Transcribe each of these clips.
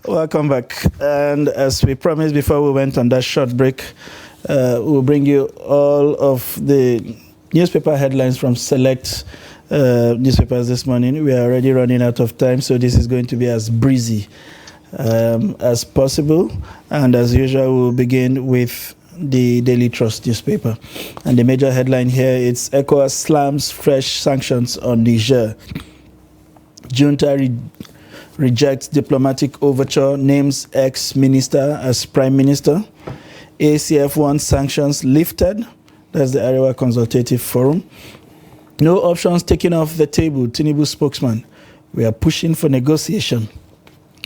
Welcome back. And as we promised before we went on that short break, we'll bring you all of the newspaper headlines from select newspapers this morning. We are already running out of time, so this is going to be as breezy as possible. And as usual, we'll begin with the Daily Trust newspaper. And the major headline here is ECOWAS slams fresh sanctions on Niger. Junta rejects diplomatic overture, names ex-minister as prime minister. ACF wants sanctions lifted. That's the Arewa Consultative Forum. No options taken off the table, Tinubu spokesman. We are pushing for negotiation.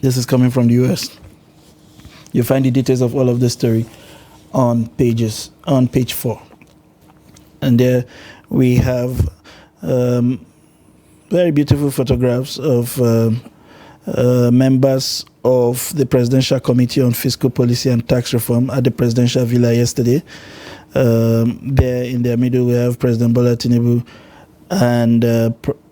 This is coming from the US. You'll find the details of all of this story on page 4. And there we have very beautiful photographs of members of the Presidential Committee on Fiscal Policy and Tax Reform at the Presidential Villa yesterday. There in their middle, we have President Bola Tinubu and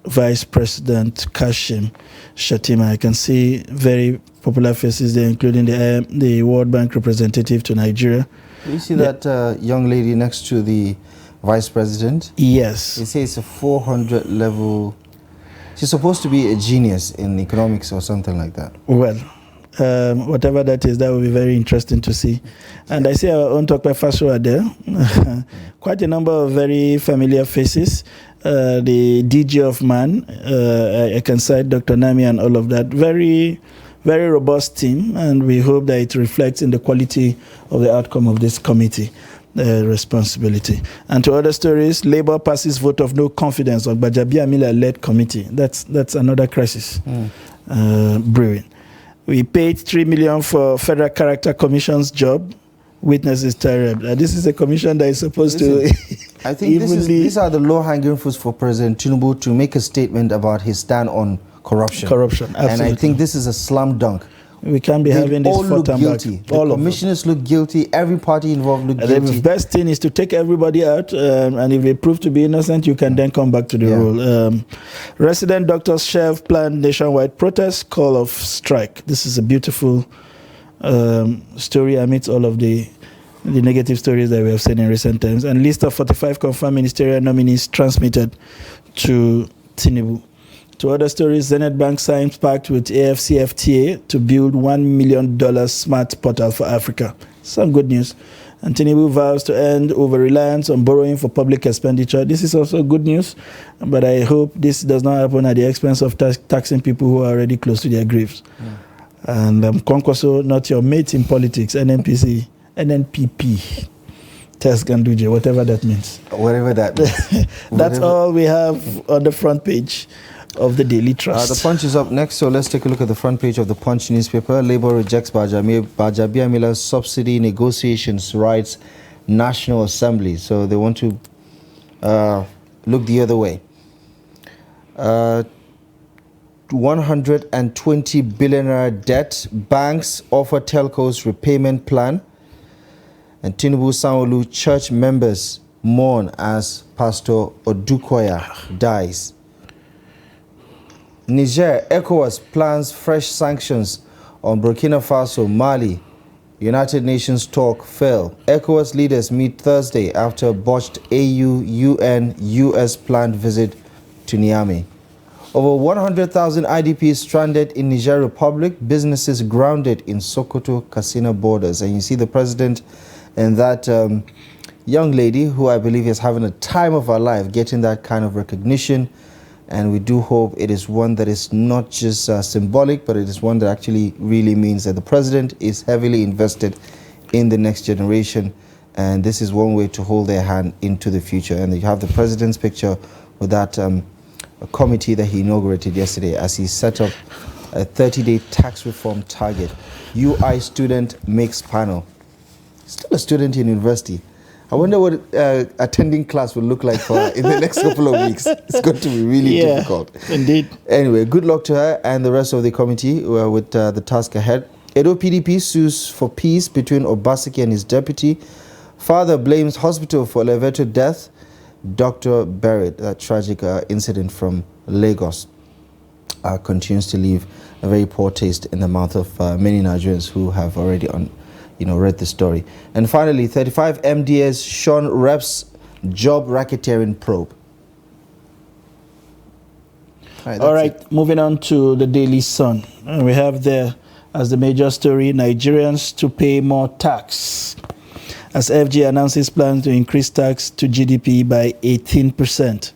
Vice President Kashim Shettima. I can see very popular faces there, including the World Bank representative to Nigeria. You see that young lady next to the Vice President? Yes. They say it's a 400 level. She's supposed to be a genius in economics or something like that. Well, whatever that is, that will be very interesting to see. And I see our own Tokpe Fasua there. Quite a number of very familiar faces. The DG of Man, I can cite Dr. Nami and all of that. Very, very robust team, and we hope that it reflects in the quality of the outcome of this committee. Responsibility. And to other stories, Labour passes vote of no confidence on Gbajabiamila-led committee. That's another crisis brewing. We paid $3 million for Federal Character Commission's job. Witnesses terrible. This is a commission that is supposed to. I think these are the low-hanging fruits for President Tinubu to make a statement about his stand on corruption. Absolutely. And I think this is a slam dunk. We can't be having this all look guilty. The commissioners look guilty. Every party involved look guilty. The best thing is to take everybody out, and if they prove to be innocent, you can then come back to the role. Resident doctors chef planned nationwide protest, call of strike. This is a beautiful story amidst all of the negative stories that we have seen in recent times. And list of 45 confirmed ministerial nominees transmitted to Tinubu. To other stories, Zenith Bank signs pact with AFCFTA to build $1 million smart portal for Africa. Some good news. And Tinubu vows to end over-reliance on borrowing for public expenditure. This is also good news, but I hope this does not happen at the expense of taxing people who are already close to their graves. And Kwankwaso, not your mate in politics, NNPP, Tess Ganduje, whatever that means. Whatever that means. That's all we have on the front page of the Daily Trust. The Punch is up next, so let's take a look at the front page of the Punch newspaper. Labour rejects Gbajabiamila's subsidy negotiations, writes National Assembly. So they want to look the other way. 120 billion debt. Banks offer telcos repayment plan. And Tinubu Sanwo-Olu church members mourn as Pastor Odukoya dies. Niger, ECOWAS plans fresh sanctions on Burkina Faso, Mali. United Nations talk fail. ECOWAS leaders meet Thursday after a botched AU, UN, US planned visit to Niamey. Over 100,000 IDPs stranded in Niger Republic, businesses grounded in Sokoto-Katsina borders. And you see the president and that young lady who I believe is having a time of her life getting that kind of recognition. And we do hope it is one that is not just symbolic, but it is one that actually really means that the president is heavily invested in the next generation. And this is one way to hold their hand into the future. And you have the president's picture with that committee that he inaugurated yesterday as he set up a 30-day tax reform target. UI student mixed panel. Still a student in university. I wonder what attending class will look like for her in the next couple of weeks. It's going to be really difficult. Indeed. Anyway, good luck to her and the rest of the committee with the task ahead. Edo PDP sues for peace between Obaseki and his deputy. Father blames hospital for elevated death. Doctor buried. That tragic incident from Lagos. continues to leave a very poor taste in the mouth of many Nigerians who have already read the story. And finally, 35 MDS Sean Reps job racketeering probe. All right, moving on to the Daily Sun. And we have there as the major story, Nigerians to pay more tax. As FG announces plans to increase tax to GDP by 18%.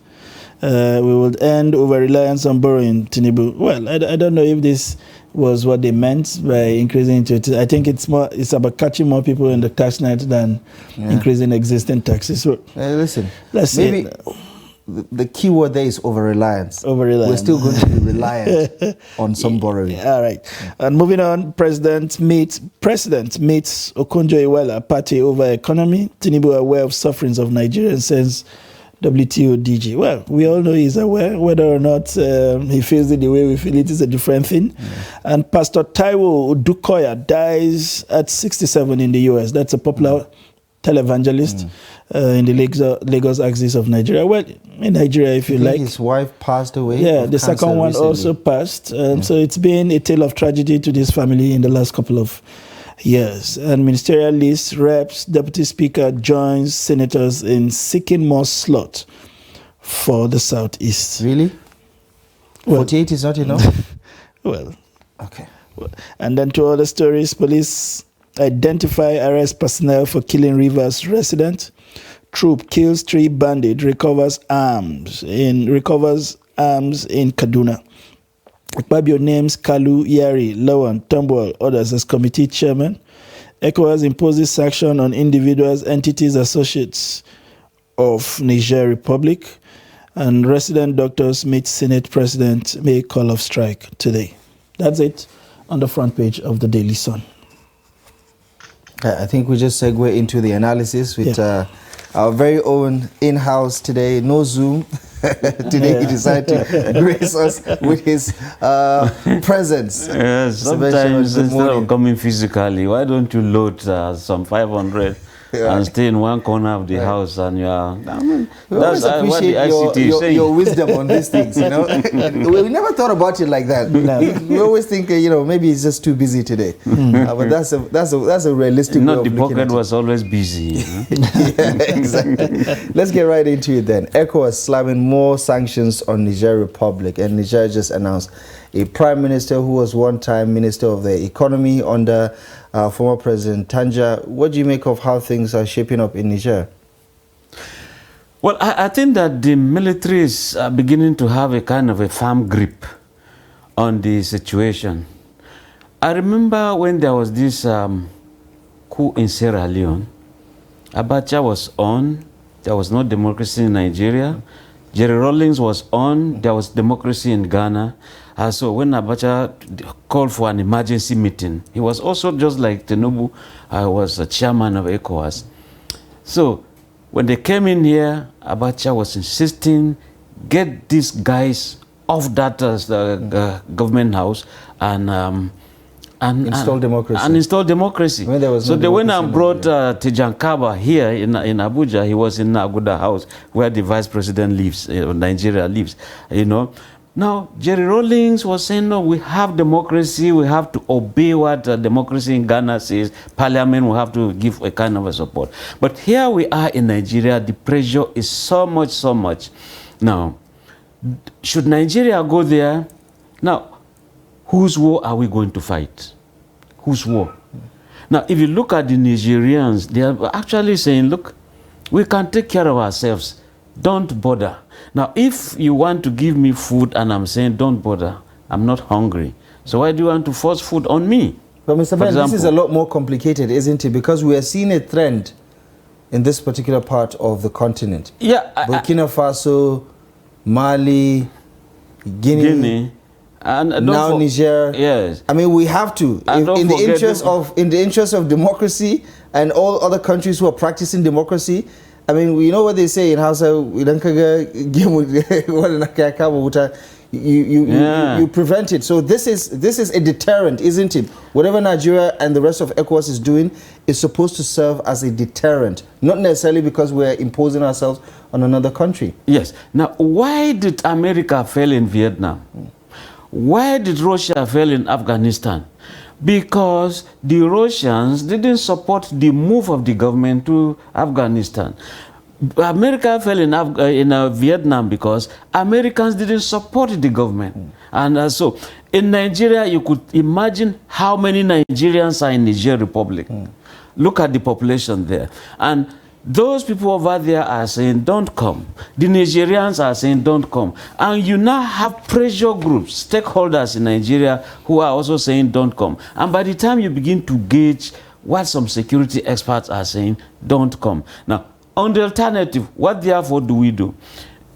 We will end over-reliance on borrowing, Tinubu. Well, I don't know if this was what they meant by increasing it. I think it's about catching more people in the tax net than increasing existing taxes. So, listen, let's maybe see. The key word there is over-reliance. Over-reliance. We're still going to be reliant on some borrowing. All right. And moving on, President meets Okonjo-Iweala party over economy. Tinubu aware of sufferings of Nigerians since WTO DG. Well, we all know he's aware. Whether or not he feels it the way we feel it is a different thing. And Pastor Taiwo Odukoya dies at 67 in the US. That's a popular televangelist in the Lagos axis of Nigeria. Well, in Nigeria, if you like. His wife passed away. Yeah, the second one recently also passed. So it's been a tale of tragedy to this family in the last couple of years. And ministerial list, reps, deputy speaker joins senators in seeking more slots for the Southeast. Really? Well, 48 is not enough? Well. Okay. And then to other stories, police identify arrest personnel for killing Rivers resident. Troop kills 3 bandits, recovers arms in Kaduna. Akpabio names Kalu, Yari, Lawan, Tambol, others as committee chairman. ECOWAS imposes sanction on individuals, entities, associates of Niger Republic. And resident doctors meet Senate President, may call off strike today. That's it on the front page of the Daily Sun. I think we just segue into the analysis with our very own in-house today, no Zoom. Today he decided to grace us with his presence. Yes, sometimes instead of coming physically, why don't you load some 500 and stay in one corner of the house, and you are. We always appreciate your wisdom on these things. We never thought about it like that. No. We always think maybe he's just too busy today. But that's a realistic. Not way the of pocket was always busy. Yeah, exactly. Let's get right into it then. ECOWAS slamming more sanctions on Niger Republic, and Niger just announced a prime minister who was one time minister of the economy under former President Tanja. What do you make of how things are shaping up in Niger? Well, I think that the military is beginning to have a kind of a firm grip on the situation. I remember when there was this coup in Sierra Leone, Abacha was on, there was no democracy in Nigeria. Jerry Rawlings was on, there was democracy in Ghana. So when Abacha called for an emergency meeting, he was also just like Tinubu, was a chairman of ECOWAS. So when they came in here, Abacha was insisting, get these guys off that government house and install democracy. And install democracy. So they went and brought Tijan Kaba here in Abuja. He was in Aguda House, where the vice president lives, Nigeria lives, Now, Jerry Rawlings was saying, no, we have democracy, we have to obey what democracy in Ghana says, parliament will have to give a kind of a support. But here we are in Nigeria, the pressure is so much. Now, should Nigeria go there? Now, whose war are we going to fight? Whose war? Now, if you look at the Nigerians, they are actually saying, look, we can take care of ourselves. Don't bother. Now, if you want to give me food and I'm saying, don't bother, I'm not hungry. So why do you want to force food on me? But Mr. Ben, this is a lot more complicated, isn't it? Because we are seeing a trend in this particular part of the continent. Yeah. Burkina Faso, Mali, Guinea and now Niger. Yes. I mean, we have to, in the interest of democracy and all other countries who are practicing democracy. I mean, you know what they say in Hausa, you prevent it. So this is a deterrent, isn't it? Whatever Nigeria and the rest of ECOWAS is doing is supposed to serve as a deterrent, not necessarily because we're imposing ourselves on another country. Yes. Now, why did America fail in Vietnam? why did Russia fail in Afghanistan? Because the Russians didn't support the move of the government to Afghanistan. America fell in Vietnam because Americans didn't support the government. And so in Nigeria, you could imagine how many Nigerians are in Niger Republic. Look at the population there. And those people over there are saying, don't come. The Nigerians are saying, don't come. And you now have pressure groups, stakeholders in Nigeria who are also saying, don't come. And by the time you begin to gauge what some security experts are saying, don't come. Now, on the alternative, what therefore do we do?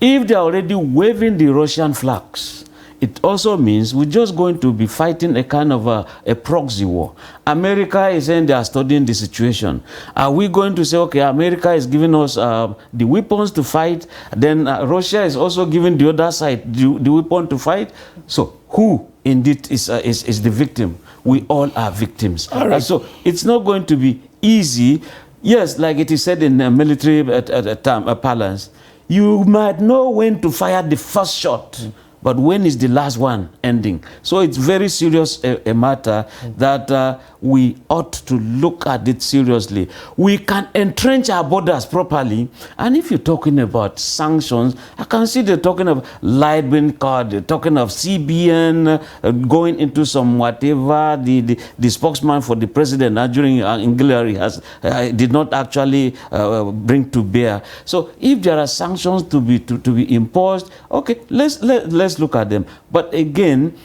If they're already waving the Russian flags, it also means we're just going to be fighting a kind of a proxy war. America is saying they are studying the situation. Are we going to say, okay, America is giving us the weapons to fight, then Russia is also giving the other side the weapon to fight? So who indeed is the victim? We all are victims. All right. So it's not going to be easy. Yes, like it is said in military parlance, you might know when to fire the first shot, but when is the last one ending? So it's very serious a matter that we ought to look at it seriously. We can entrench our borders properly, and if you're talking about sanctions, I can see they're talking of light being card, they're talking of CBN going into some whatever the spokesman for the president during Hillary did not actually bring to bear. So if there are sanctions to be imposed, okay, let's look at them. But again,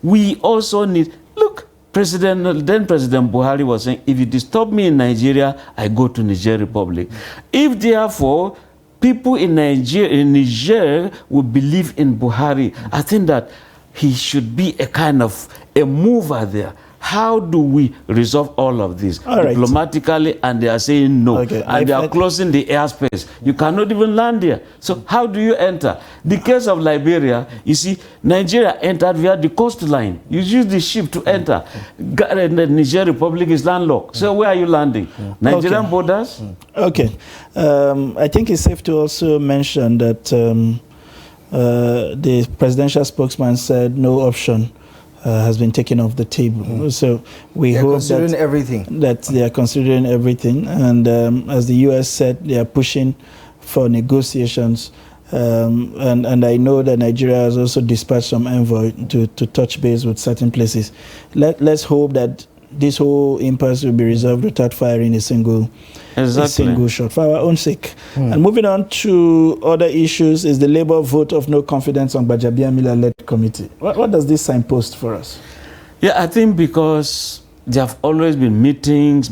we also need, look, then President Buhari was saying, if you disturb me in Nigeria, I go to Niger Republic. If therefore people in Niger will believe in Buhari, I think that he should be a kind of a mover there. How do we resolve all of this diplomatically? And they are saying no. Okay. And they are closing the airspace. You cannot even land there. So how do you enter? The case of Liberia, you see, Nigeria entered via the coastline. You use the ship to enter. The Niger Republic is landlocked. So where are you landing? Nigerian borders? Okay. I think it's safe to also mention that the presidential spokesman said no option has been taken off the table. So we hope that they are considering everything. And as the U.S. said, they are pushing for negotiations. And I know that Nigeria has also dispatched some envoy to touch base with certain places. Let's hope that this whole impasse will be resolved without firing a single shot for our own sake. And moving on to other issues is the Labour vote of no confidence on Gbajabiamila-led committee. What does this signpost for us? Yeah, I think because there have always been meetings,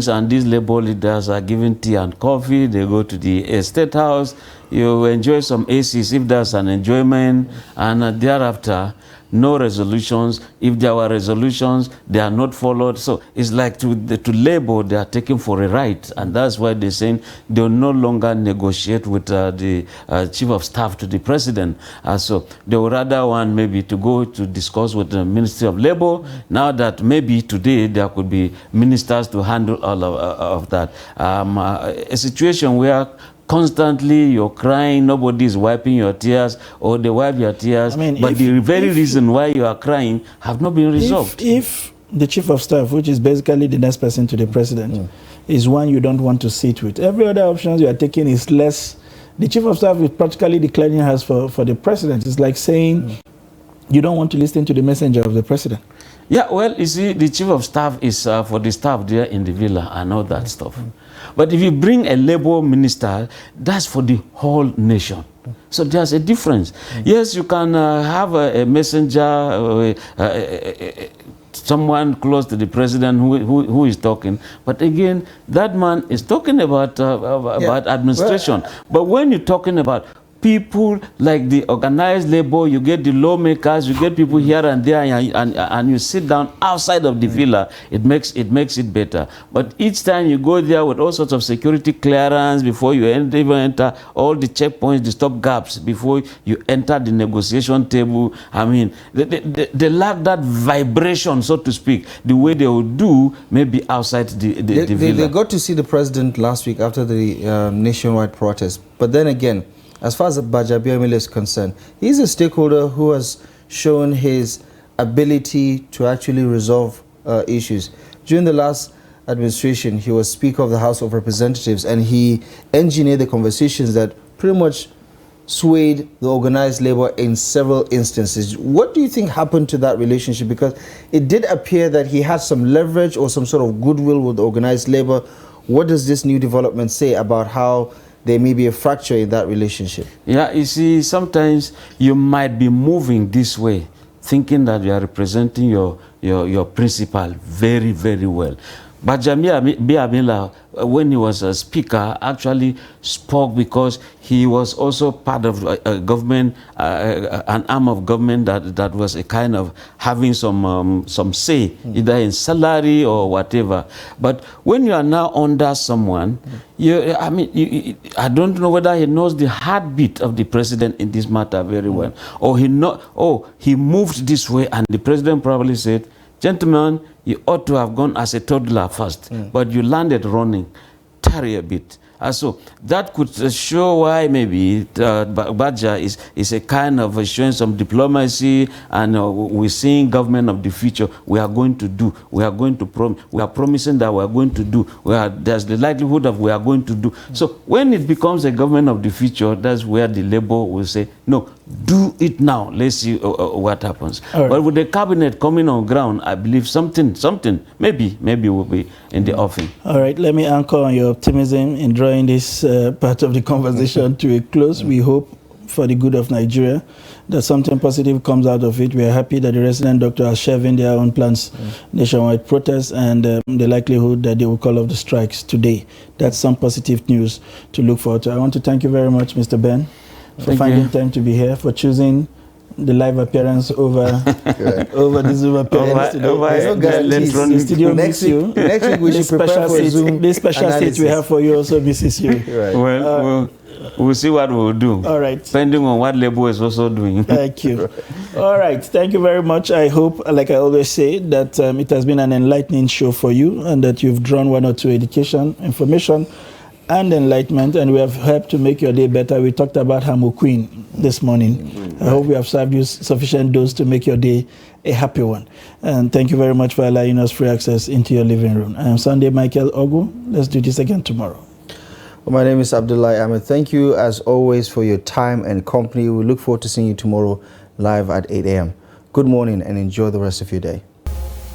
and these Labour leaders are given tea and coffee. They go to the State House. You enjoy some ACs if there's an enjoyment, and thereafter, no resolutions. If there were resolutions, they are not followed. So it's like to Labour, they are taking for a ride, and that's why they're saying they will no longer negotiate with the chief of staff to the president. So they would rather want maybe to go to discuss with the Ministry of Labour. Now that maybe today there could be ministers to handle all of that. A situation where constantly you're crying, nobody is wiping your tears, or they wipe your tears, but the very reason why you are crying have not been resolved. If the chief of staff, which is basically the next person to the president, is one you don't want to sit with, every other option you are taking is less. The chief of staff is practically declaring house for the president. It's like saying you don't want to listen to the messenger of the president. Yeah, well, you see, the chief of staff is for the staff there in the villa and all that stuff. But if you bring a Labour minister, that's for the whole nation. So there's a difference. Yes, you can have a messenger, someone close to the president who is talking. But again, that man is talking about administration. But when you're talking about people like the organized labor, you get the lawmakers, you get people here and there, and you sit down outside of the villa, it makes it better. But each time you go there with all sorts of security clearance before you even enter, all the checkpoints, the stop gaps before you enter the negotiation table, I mean, they lack that vibration, so to speak, the way they would do maybe outside the villa. They got to see the president last week after the nationwide protest. But then again, as far as Gbajabiamila is concerned, he's a stakeholder who has shown his ability to actually resolve issues. During the last administration, he was Speaker of the House of Representatives, and he engineered the conversations that pretty much swayed the organized labor in several instances. What do you think happened to that relationship? Because it did appear that he had some leverage or some sort of goodwill with the organized labor. What does this new development say about how there may be a fracture in that relationship? Yeah, you see, sometimes you might be moving this way, thinking that you are representing your principal very, very well. But Jamia Biabila, when he was a speaker, actually spoke because he was also part of a government, an arm of government that was a kind of having some say, either in salary or whatever. But when you are now under someone, I don't know whether he knows the heartbeat of the president in this matter very well, or he moved this way, and the president probably said, "Gentlemen, you ought to have gone as a toddler first, but you landed running. Tarry a bit." So that could show why maybe Badja is a kind of showing some diplomacy, and we're seeing government of the future. We are going to do. We are going to we are promising that we are going to do. There's the likelihood of we are going to do. So when it becomes a government of the future, that's where the labor will say, no, do it now. Let's see what happens. Right. But with the cabinet coming on ground, I believe something maybe will be in the offing. All right, let me anchor on your optimism in drawing this part of the conversation to a close. We hope for the good of Nigeria that something positive comes out of it. We are happy that the resident doctors are shelving their own plans, nationwide protests, and the likelihood that they will call off the strikes today. That's some positive news to look forward to. I want to thank you very much, Mr. Ben, for finding time to be here, for choosing the live appearance over the Zoom appearance today. Studio next week we should prepare for Zoom. This special seat we have for you also misses you. Right. Well, we'll see what we'll do. All right. Depending on what Labour is also doing. Thank you. All right. Thank you very much. I hope, like I always say, that it has been an enlightening show for you, and that you've drawn one or two information, and enlightenment, and we have helped to make your day better. We talked about Hamuquin this morning. I hope we have served you sufficient dose to make your day a happy one. And thank you very much for allowing us free access into your living room. I am Sunday Michael Ogu. Let's do this again tomorrow. Well, my name is Abdullah Ahmed. Thank you, as always, for your time and company. We look forward to seeing you tomorrow live at 8 a.m. Good morning and enjoy the rest of your day.